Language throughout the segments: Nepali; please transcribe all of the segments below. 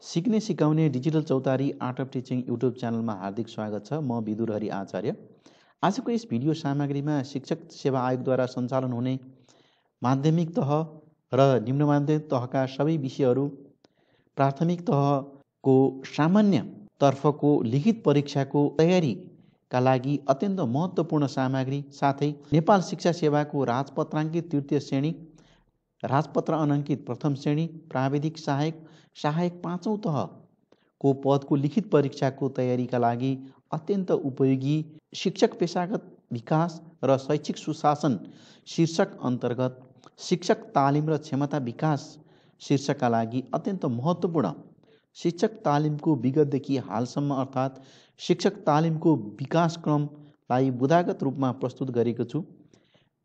सिक्ने सिकाउने डिजिटल चौतारी आर्ट अफ टिचिङ युट्युब च्यानलमा हार्दिक स्वागत छ। म विदुर हरि आचार्य। आजको यस भिडियो सामग्रीमा शिक्षक सेवा आयोगद्वारा सञ्चालन हुने माध्यमिक तह र निम्न माध्यमिक तहका सबै विषयहरू, प्राथमिक तहको सामान्य तर्फको लिखित परीक्षाको तयारीका लागि अत्यन्त महत्त्वपूर्ण सामग्री, साथै नेपाल शिक्षा सेवाको राजपत्राङ्कित तृतीय श्रेणी, राजपत्र अनङ्कित प्रथम श्रेणी, प्राविधिक सहायक, सहायक पाँचौँ तहको पदको लिखित परीक्षाको तयारीका लागि अत्यन्त उपयोगी शिक्षक पेशागत विकास र शैक्षिक सुशासन शीर्षक अन्तर्गत शिक्षक तालिम र क्षमता विकास शीर्षकका लागि अत्यन्त महत्त्वपूर्ण शिक्षक तालिमको विगतदेखि हालसम्म अर्थात् शिक्षक तालिमको विकासक्रमलाई बुदागत रूपमा प्रस्तुत गरेको छु।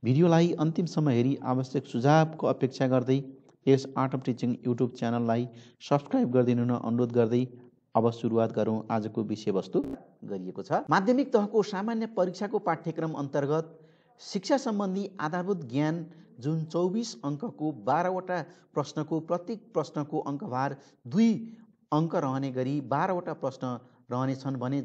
भिडियोलाई अन्तिमसम्म हेरी आवश्यक सुझावको अपेक्षा गर्दै यस आर्ट अफ टिचिङ युट्युब च्यानललाई सब्सक्राइब गरिदिनु न अनुरोध गर्दै अब सुरुवात गरौँ। आजको विषयवस्तु गरिएको छ। माध्यमिक तहको सामान्य परीक्षाको पाठ्यक्रम अन्तर्गत शिक्षा सम्बन्धी आधारभूत ज्ञान जुन 24 अङ्कको 12वटा प्रश्नको प्रत्येक प्रश्नको अङ्कभार 2 अङ्क रहने गरी 12वटा प्रश्न रहनेछन् भने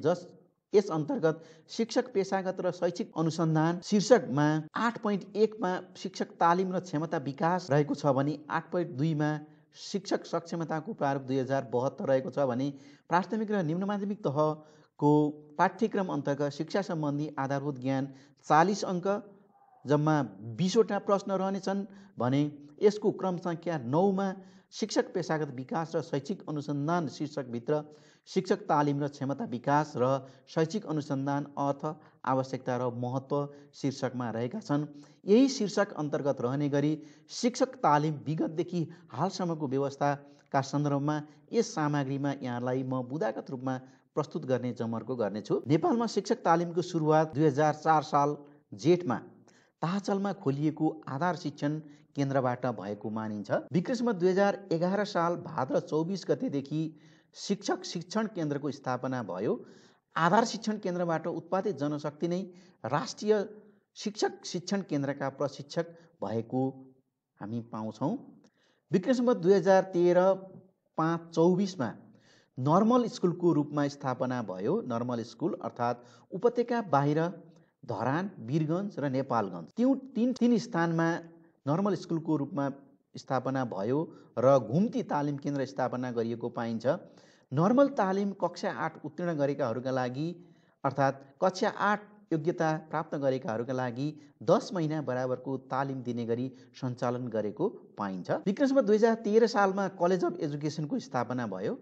यस अन्तर्गत शिक्षक पेशागत र शैक्षिक अनुसन्धान शीर्षकमा 8.1 मा शिक्षक तालिम र क्षमता विकास रहेको छ भने 8.2 मा शिक्षक सक्षमताको प्रारूप 2072 रहेको छ भने प्राथमिक र निम्न माध्यमिक तहको पाठ्यक्रम अन्तर्गत शिक्षा सम्बन्धी आधारभूत ज्ञान 40 अङ्क जम्मा 20वटा प्रश्न रहनेछन् भने यसको क्रम सङ्ख्या 9 मा शिक्षक पेशागत विकास र शैक्षिक अनुसन्धान शीर्षकभित्र शिक्षक तालिम र क्षमता विकास र शैक्षिक अनुसन्धान अर्थ, आवश्यकता र महत्त्व शीर्षकमा रहेका छन्। यही शीर्षक अन्तर्गत रहने गरी शिक्षक तालिम विगतदेखि हालसम्मको व्यवस्थाका सन्दर्भमा यस सामग्रीमा यहाँलाई म बुदागत रूपमा प्रस्तुत गर्ने जमर्को गर्नेछु। नेपालमा शिक्षक तालिमको सुरुवात 2004 साल जेठमा ताहाचलमा खोलिएको आधार शिक्षण केन्द्रबाट भएको मानिन्छ। विक्रमसम्वत 2011 साल भाद्र 24 गतेदेखि शिक्षक शिक्षण केन्द्रको स्थापना भयो। आधार शिक्षण केन्द्रबाट उत्पादित जनशक्ति नै राष्ट्रिय शिक्षक शिक्षण केन्द्रका प्रशिक्षक भएको हामी पाउँछौँ। विक्रमसम्वत 2013-5-24 मा नर्मल स्कुलको रूपमा स्थापना भयो। नर्मल स्कुल अर्थात् उपत्यका बाहिर धरान, वीरगञ्ज र नेपालगञ्ज तीन स्थानमा नर्मल स्कुलको रूपमा स्थापना भयो र घुम्ती तालिम केन्द्र स्थापना गरिएको पाइन्छ। नर्मल तालिम कक्षा 8 उत्तीर्ण गरेकाहरूका लागि अर्थात् कक्षा 8 योग्यता प्राप्त गरेकाहरूका लागि 10 महिना बराबरको तालिम दिने गरी सञ्चालन गरेको पाइन्छ। विक्रमसम्वत 2013 सालमा कलेज अफ एजुकेसनको स्थापना भयो।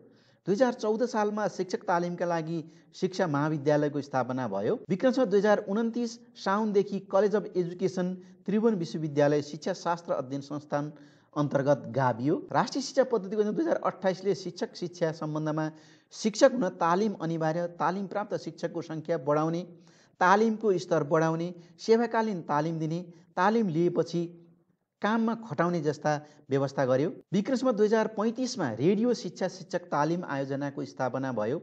2014 सालमा शिक्षक तालिमका लागि शिक्षा महाविद्यालयको स्थापना भयो। विक्रमसम्वत 2029 साउनदेखि कलेज अफ एजुकेसन त्रिभुवन विश्वविद्यालय शिक्षा शास्त्र अध्ययन संस्थान अन्तर्गत गाभियो। राष्ट्रिय शिक्षा पद्धतिको 2028ले शिक्षक शिक्षा सम्बन्धमा शिक्षक हुन तालिम अनिवार्य, तालिम प्राप्त शिक्षकको सङ्ख्या बढाउने, तालिमको स्तर बढाउने, सेवाकालीन तालिम दिने, तालिम लिएपछि काममा खटाउने जस्ता व्यवस्था गर्यो। विक्रमसम्वत 2035 मा रेडियो शिक्षा शिक्षक तालिम आयोजनाको स्थापना भयो।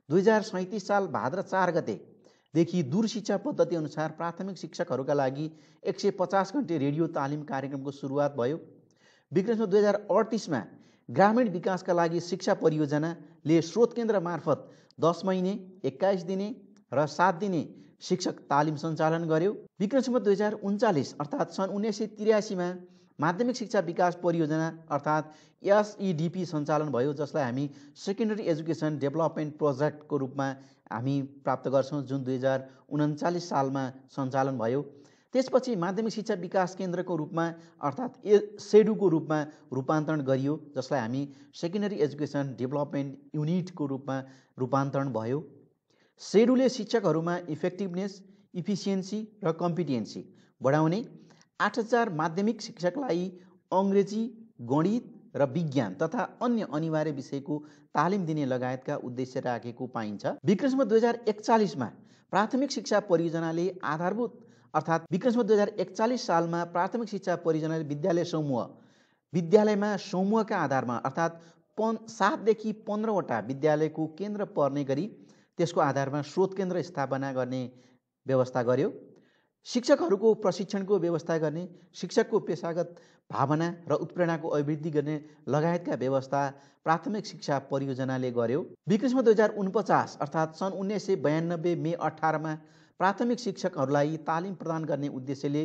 2037 साल भाद्र 4 गतेदेखि दूरशिक्षा पद्धति अनुसार प्राथमिक शिक्षकहरूका लागि 150 घण्टे रेडियो तालिम कार्यक्रमको सुरुवात भयो। विक्रमसम्वत 2038 मा ग्रामीण विकासका लागि शिक्षा परियोजनाले स्रोत केन्द्र मार्फत 10 महिने, 21 दिने र 7 दिने शिक्षक तालिम सञ्चालन गर्यो। विक्रमसम्वत 2039 अर्थात् सन् 1983 मा माध्यमिक शिक्षा विकास परियोजना अर्थात् एसइडिपी सञ्चालन भयो, जसलाई हामी सेकेन्डरी एजुकेसन डेभलपमेन्ट प्रोजेक्टको रूपमा हामी प्राप्त गर्छौँ, जुन 2039 सालमा सञ्चालन भयो। त्यसपछि माध्यमिक शिक्षा विकास केन्द्रको रूपमा अर्थात् सेडुको रूपमा रूपान्तरण गरियो, जसलाई हामी सेकेन्डरी एजुकेसन डेभलपमेन्ट युनिटको रूपमा रूपान्तरण भयो। सेडुले शिक्षकहरूमा इफेक्टिभनेस, इफिसियन्सी र कम्पिटेन्सी बढाउने, 8000 माध्यमिक शिक्षकलाई अङ्ग्रेजी, गणित र विज्ञान तथा अन्य अनिवार्य विषयको तालिम दिने लगायतका उद्देश्य राखेको पाइन्छ। विक्रमसम्वत 2041 मा प्राथमिक शिक्षा परियोजनाले आधारभूत अर्थात् विक्रमसम्वत 2041 सालमा प्राथमिक शिक्षा परियोजनाले विद्यालयमा समूहका आधारमा अर्थात् 7 देखि 15 वटा विद्यालयको केन्द्र पर्ने गरी त्यसको आधारमा स्रोत केन्द्र स्थापना गर्ने व्यवस्था गर्यो। शिक्षकहरूको प्रशिक्षणको व्यवस्था गर्ने, शिक्षकको पेशागत भावना र उत्प्रेरणाको अभिवृद्धि गर्ने लगायतका व्यवस्था प्राथमिक शिक्षा परियोजनाले गर्यो। विक्रम 2049 अर्थात् सन् 1992 मे 18मा प्राथमिक शिक्षकहरूलाई तालिम प्रदान गर्ने उद्देश्यले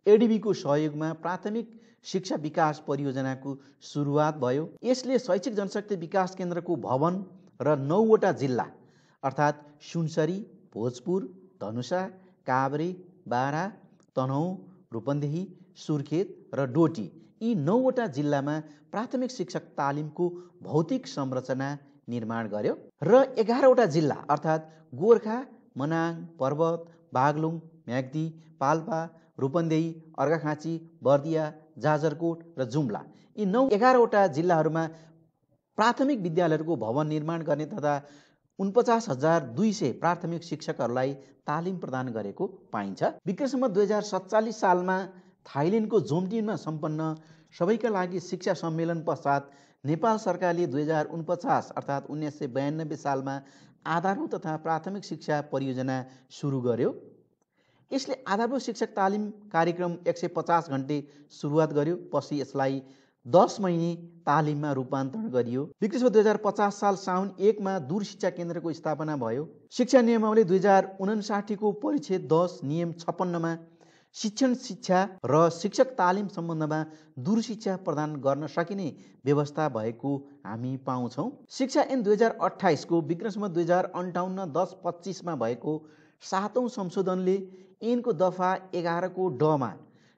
एडिबीको सहयोगमा प्राथमिक शिक्षा विकास परियोजनाको सुरुवात भयो। यसले शैक्षिक जनशक्ति विकास केन्द्रको भवन र 9वटा जिल्ला अर्थात् सुनसरी, भोजपुर, धनुषा, काभ्रे, बारा, तनहुँ, रूपन्देही, सुर्खेत र डोटी यी 9वटा जिल्लामा प्राथमिक शिक्षक तालिमको भौतिक संरचना निर्माण गर्यो र 11वटा जिल्ला अर्थात् गोर्खा, मनाङ, पर्वत, बागलुङ, म्याग्दी, पाल्पा, रूपन्देही, अर्घाखाँची, बर्दिया, जाजरकोट र जुम्ला यी 11वटा जिल्लाहरूमा प्राथमिक विद्यालयहरूको भवन निर्माण गर्ने तथा 49,200 प्राथमिक शिक्षकहरूलाई तालिम प्रदान गरेको पाइन्छ। विक्रम 2047 सालमा थाइल्यान्डको जोम्टिनमा सम्पन्न सबैका लागि शिक्षा सम्मेलन पश्चात नेपाल सरकारले 2049 अर्थात् 1992 सालमा आधारभूत तथा प्राथमिक शिक्षा परियोजना सुरु गर्यो। यसले आधारभूत शिक्षक तालिम कार्यक्रम 150 घण्टे सुरुवात गर्यो। पछि यसलाई 10 महिने तालिममा रूपान्तरण गरियो। विक्रम 2050 साल साउन 1 मा दूर शिक्षा केन्द्रको स्थापना भयो। शिक्षा नियमावली 2059 को परिच्छेद 10 नियम 56 मा शिक्षण शिक्षा र शिक्षक तालिम सम्बन्धमा दूर शिक्षा प्रदान गर्न सकिने व्यवस्था भएको हामी पाउँछौँ। शिक्षा ऐन 2028 को विक्रम 2058 10-25 मा भएको 7औं संशोधनले ऐनको दफा 11 को ड मा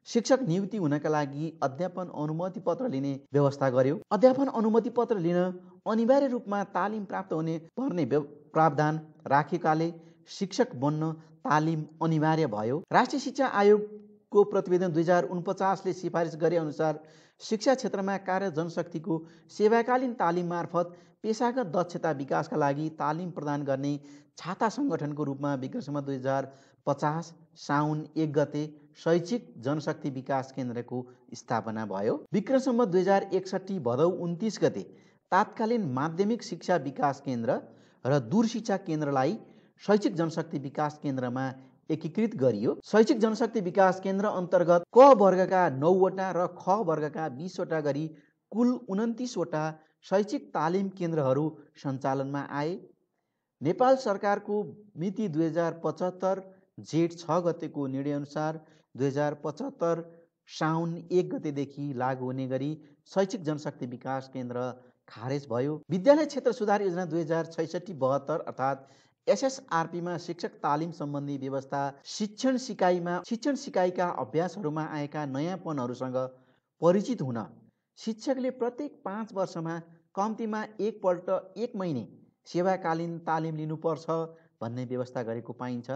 शिक्षक नियुक्ति हुनका लागि अध्यापन अनुमति पत्र लिने व्यवस्था गर्यो। अध्यापन अनुमति पत्र लिन अनिवार्य रूपमा तालिम प्राप्त हुने पर्ने प्रावधान राखेकाले शिक्षक बन्न तालिम अनिवार्य भयो। राष्ट्रिय शिक्षा आयोगको प्रतिवेदन 2049 ले सिफारिस गरे अनुसार शिक्षा क्षेत्रमा कार्य जनशक्तिको सेवाकालीन तालिम मार्फत पेशागत दक्षता विकासका लागि तालिम प्रदान गर्ने छाता सङ्गठनको रूपमा विक्रम 2050 साउन 1 गते शैक्षिक जनशक्ति विकास केन्द्रको स्थापना भयो। विक्रम 2061 भदौ 29 गते तात्कालीन माध्यमिक शिक्षा विकास केन्द्र र दूर शिक्षा केन्द्रलाई शैक्षिक जनशक्ति विकास केन्द्रमा एकीकृत गरियो। शैक्षिक जनशक्ति विकास केन्द्र अन्तर्गत क वर्गका 9वटा र ख वर्गका 20वटा गरी कुल 29वटा शैक्षिक तालिम केन्द्रहरू सञ्चालनमा आए। नेपाल सरकारको मिति 2075 जेठ 6 गतेको निर्णयअनुसार 2075 साउन 1 गतेदेखि लागू हुने गरी शैक्षिक जनशक्ति विकास केन्द्र खारेज भयो। विद्यालय क्षेत्र सुधार योजना 2066-72 अर्थात् एसएसआरपीमा शिक्षक तालिम सम्बन्धी व्यवस्था शिक्षण सिकाइका अभ्यासहरूमा आएका नयाँपनहरूसँग परिचित हुन शिक्षकले प्रत्येक 5 वर्षमा कम्तीमा एकपल्ट 1 महिने सेवाकालीन तालिम लिनुपर्छ भन्ने व्यवस्था गरेको पाइन्छ।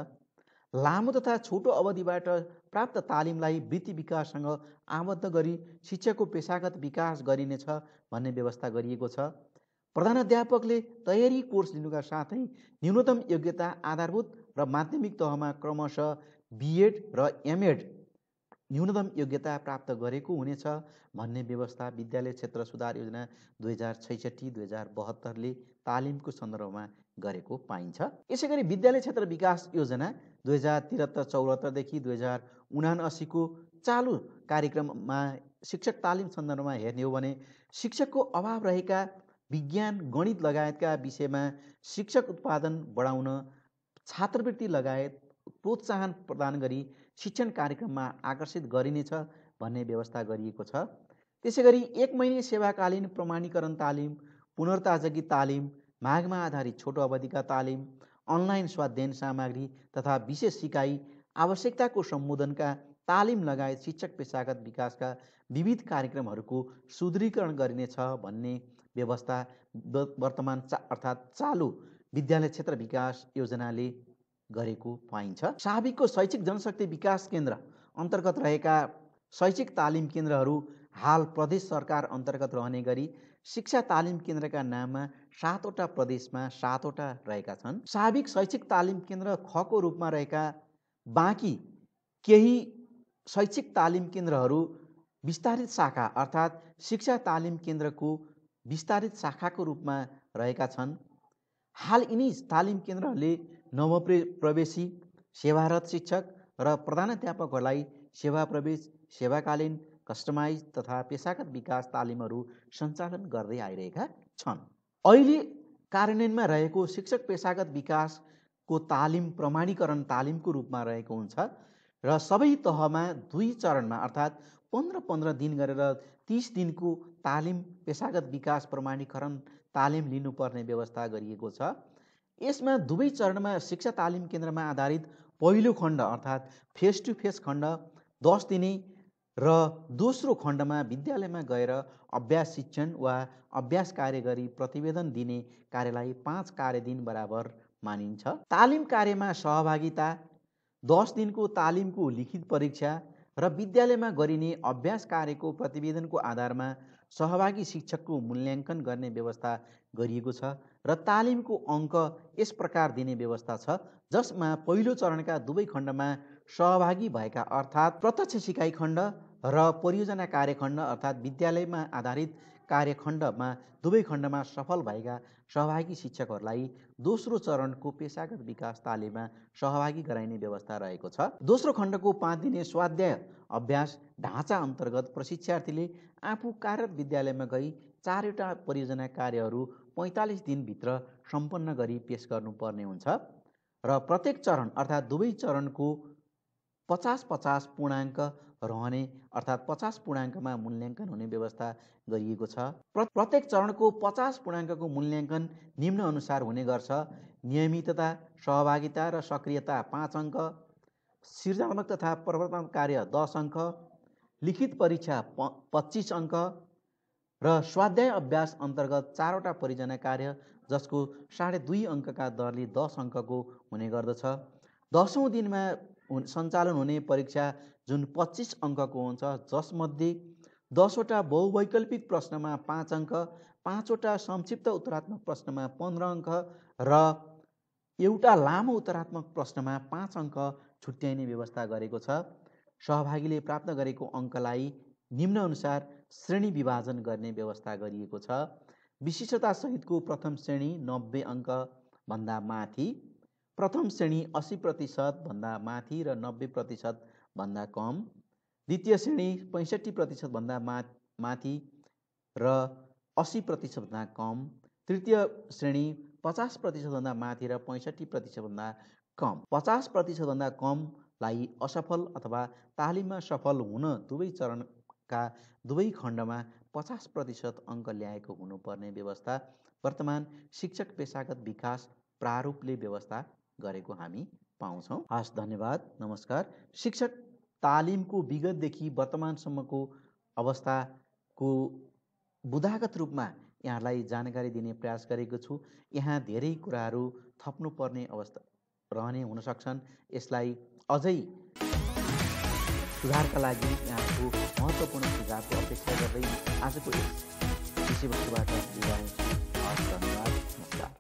लामो तथा छोटो अवधिबाट प्राप्त तालिमलाई वृत्ति विकाससँग आबद्ध गरी शिक्षकको पेशागत विकास गरिनेछ भन्ने व्यवस्था गरिएको छ। प्रधानाध्यापकले तयारी कोर्स लिनुका साथै न्यूनतम योग्यता आधारभूत र माध्यमिक तहमा क्रमशः बीएड र एमएड न्यूनतम योग्यता प्राप्त गरेको हुनेछ भन्ने व्यवस्था विद्यालय क्षेत्र सुधार योजना 2066-2072 ले तालिमको सन्दर्भमा गरेको पाइन्छ। यसैगरी विद्यालय क्षेत्र विकास योजना 2073-74 देखि 2079 को चालु कार्यक्रममा शिक्षक तालिम सन्दर्भमा हेर्ने हो भने शिक्षकको अभाव रहेका विज्ञान, गणित लगायतका विषयमा शिक्षक उत्पादन बढाउन छात्रवृत्ति लगायत प्रोत्साहन प्रदान गरी शिक्षण कार्यक्रममा आकर्षित गरिनेछ भन्ने व्यवस्था गरिएको छ। त्यसैगरी 1 महिने सेवाकालीन प्रमाणीकरण तालिम, पुनर्ताजगी तालिम, मागमा आधारित छोटो अवधिका तालिम, अनलाइन स्वाध्ययन सामग्री तथा विशेष सिकाइ, आवश्यकताको सम्बोधनका तालिम लगायत शिक्षक पेशागत विकासका विविध कार्यक्रमहरूको सुदृढीकरण गरिनेछ भन्ने व्यवस्था वर्तमान अर्थात् चालु विद्यालय क्षेत्र विकास योजनाले गरेको पाइन्छ। साबिकको शैक्षिक जनशक्ति विकास केन्द्र अन्तर्गत रहेका शैक्षिक तालिम केन्द्रहरू हाल प्रदेश सरकार अन्तर्गत रहने गरी शिक्षा तालिम केन्द्रका नाममा 7वटा प्रदेशमा 7वटा रहेका छन्। साबिक शैक्षिक तालिम केन्द्र खको रूपमा रहेका बाँकी केही शैक्षिक तालिम केन्द्रहरू विस्तारित शाखा अर्थात् शिक्षा तालिम केन्द्रको विस्तारित शाखाको रूपमा रहेका छन्। हाल यिनी तालिम केन्द्रहरूले नवप्रवेशी सेवारत शिक्षक र प्रधानाध्यापकहरूलाई सेवा प्रवेश, सेवाकालीन, कस्टमाइज तथा पेशागत विकास तालिमहरू सञ्चालन गर्दै आइरहेका छन्। अहिले कार्यान्वयनमा रहेको शिक्षक पेशागत विकासको तालिम प्रमाणीकरण तालिमको रूपमा रहेको हुन्छ र सबै तहमा 2 चरणमा अर्थात् 15-15 दिन गरेर 30 दिनको तालिम पेशागत विकास प्रमाणीकरण तालिम लिनुपर्ने व्यवस्था गरिएको छ। यसमा दुवै चरणमा शिक्षा तालिम केन्द्रमा आधारित पहिलो खण्ड अर्थात् फेस टु फेस खण्ड 10 दिने र दोस्रो खण्डमा विद्यालयमा गएर अभ्यास शिक्षण वा अभ्यास कार्य गरी प्रतिवेदन दिने कार्यलाई 5 कार्यदिन बराबर मानिन्छ। तालिम कार्यमा सहभागिता 10 दिनको तालिमको लिखित परीक्षा र विद्यालयमा गरिने अभ्यास कार्यको प्रतिवेदनको आधारमा सहभागी शिक्षकको मूल्याङ्कन गर्ने व्यवस्था गरिएको छ र तालिमको अङ्क यस प्रकार दिने व्यवस्था छ, जसमा पहिलो चरणका दुवै खण्डमा सहभागी भएका अर्थात् प्रत्यक्ष सिकाइ खण्ड र परियोजना कार्यखण्ड अर्थात् विद्यालयमा आधारित कार्यखण्डमा दुवै खण्डमा सफल भएका सहभागी शिक्षकहरूलाई दोस्रो चरणको पेशागत विकास तालिममा सहभागी गराइने व्यवस्था रहेको छ। दोस्रो खण्डको 5 दिने स्वाध्याय अभ्यास ढाँचा अन्तर्गत प्रशिक्षार्थीले आफू कार्यरत विद्यालयमा गई 4वटा परियोजना कार्यहरू 45 दिनभित्र सम्पन्न गरी पेश गर्नुपर्ने हुन्छ र प्रत्येक चरण अर्थात् दुवै चरणको 50-50 पूर्णाङ्क रहने अर्थात् 50 पूर्णाङ्कमा मूल्याङ्कन हुने व्यवस्था गरिएको छ। प्रत्येक चरणको 50 पूर्णाङ्कको मूल्याङ्कन निम्न अनुसार हुने गर्छ। नियमितता, सहभागिता र सक्रियता 5 अङ्क, सृजनात्मक तथा प्रवर्तनात्मक कार्य 10 अङ्क, लिखित परीक्षा 25 अङ्क र स्वाध्याय अभ्यास अन्तर्गत 4वटा परियोजना कार्य जसको 2.5 अङ्कका दरले 10 अङ्कको हुने गर्दछ। 10औं दिनमा सञ्चालन हुने परीक्षा जुन 25 अङ्कको हुन्छ, जसमध्ये 10वटा बहुवैकल्पिक प्रश्नमा 5 अङ्क, 5वटा संक्षिप्त उत्तरात्मक प्रश्नमा 15 अङ्क र एउटा लामो उत्तरात्मक प्रश्नमा 5 अङ्क छुट्याइने व्यवस्था गरेको छ। सहभागीले प्राप्त गरेको अङ्कलाई निम्न अनुसार श्रेणी विभाजन गर्ने व्यवस्था गरिएको छ। विशिष्टता सहितको प्रथम श्रेणी 90 अङ्कभन्दा माथि, प्रथम श्रेणी 80% भन्दा माथि र 90% भन्दा कम, द्वितीय श्रेणी 65% भन्दा माथि र 80% भन्दा कम, तृतीय श्रेणी 50% भन्दा माथि र 65% भन्दा कम। 50% भन्दा कमलाई असफल अथवा तालिममा सफल हुन दुवै चरणका दुवै खण्डमा 50% अङ्क ल्याएको हुनुपर्ने व्यवस्था वर्तमान शिक्षक पेशागत विकास प्रारूपले व्यवस्था गरेको हामी पाउँछौँ। हस्, धन्यवाद, नमस्कार। शिक्षक तालिमको विगतदेखि वर्तमानसम्मको अवस्थाको बुदागत रूपमा यहाँलाई जानकारी दिने प्रयास गरेको छु। यहाँ धेरै कुराहरू थप्नुपर्ने अवस्था रहने हुन सक्छन्। यसलाई अझै सुधारका लागि यहाँको महत्त्वपूर्ण सुझावको अपेक्षा गर्दै आजको यस विषयवस्तुबाट बिदा हुन्छु। हस्, धन्यवाद, नमस्कार।